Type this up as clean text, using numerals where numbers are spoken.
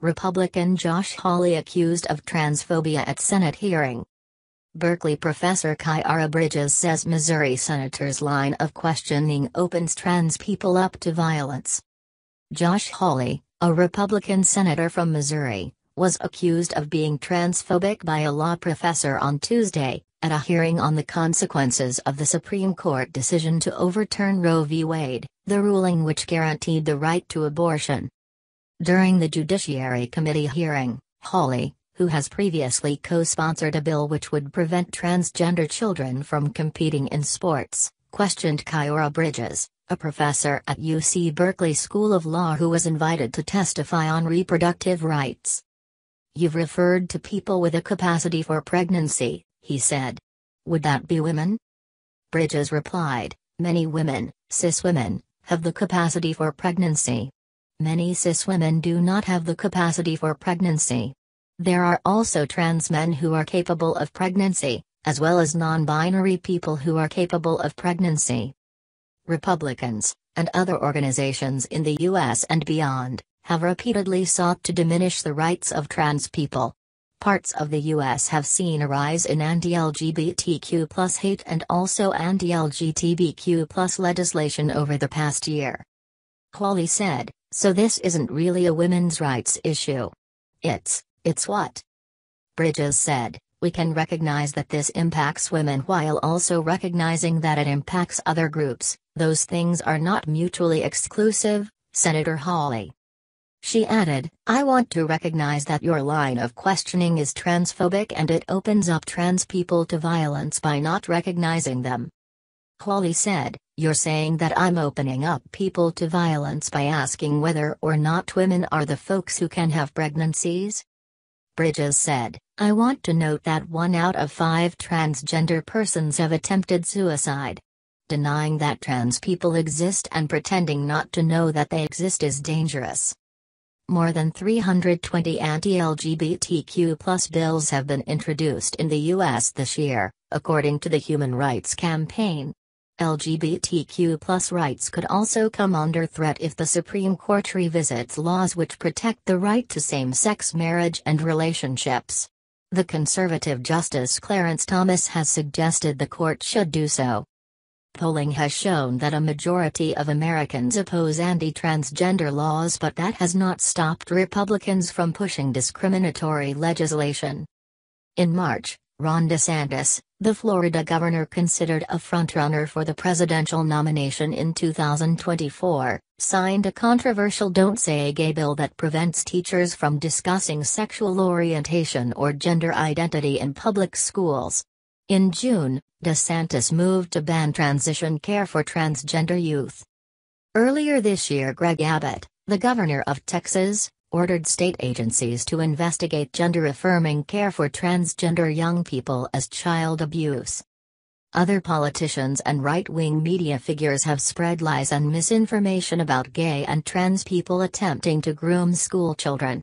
Republican Josh Hawley accused of transphobia at Senate hearing. Berkeley professor Kyra Bridges says Missouri senator's line of questioning opens trans people up to violence. Josh Hawley, a Republican senator from Missouri, was accused of being transphobic by a law professor on Tuesday, at a hearing on the consequences of the Supreme Court decision to overturn Roe v. Wade, the ruling which guaranteed the right to abortion. During the Judiciary Committee hearing, Hawley, who has previously co-sponsored a bill which would prevent transgender children from competing in sports, questioned Kyra Bridges, a professor at UC Berkeley School of Law who was invited to testify on reproductive rights. "You've referred to people with a capacity for pregnancy," he said. "Would that be women?" Bridges replied, "Many women, cis women, have the capacity for pregnancy. Many cis women do not have the capacity for pregnancy. There are also trans men who are capable of pregnancy, as well as non-binary people who are capable of pregnancy." Republicans, and other organizations in the U.S. and beyond, have repeatedly sought to diminish the rights of trans people. Parts of the U.S. have seen a rise in anti-LGBTQ+ hate and also anti-LGTBQ+ legislation over the past year. Hawley said, "So this isn't really a women's rights issue. It's what?" Bridges said, "We can recognize that this impacts women while also recognizing that it impacts other groups. Those things are not mutually exclusive, Senator Hawley." She added, "I want to recognize that your line of questioning is transphobic and it opens up trans people to violence by not recognizing them." Hawley said, "You're saying that I'm opening up people to violence by asking whether or not women are the folks who can have pregnancies?" Bridges said, "I want to note that 1 out of 5 transgender persons have attempted suicide. Denying that trans people exist and pretending not to know that they exist is dangerous." More than 320 anti-LGBTQ+ bills have been introduced in the U.S. this year, according to the Human Rights Campaign. LGBTQ+ rights could also come under threat if the Supreme Court revisits laws which protect the right to same-sex marriage and relationships. The conservative Justice Clarence Thomas has suggested the court should do so. Polling has shown that a majority of Americans oppose anti-transgender laws, but that has not stopped Republicans from pushing discriminatory legislation. In March, Ron DeSantis, the Florida governor considered a frontrunner for the presidential nomination in 2024, signed a controversial Don't Say Gay bill that prevents teachers from discussing sexual orientation or gender identity in public schools. In June, DeSantis moved to ban transition care for transgender youth. Earlier this year, Greg Abbott, the governor of Texas, ordered state agencies to investigate gender-affirming care for transgender young people as child abuse. Other politicians and right-wing media figures have spread lies and misinformation about gay and trans people attempting to groom schoolchildren.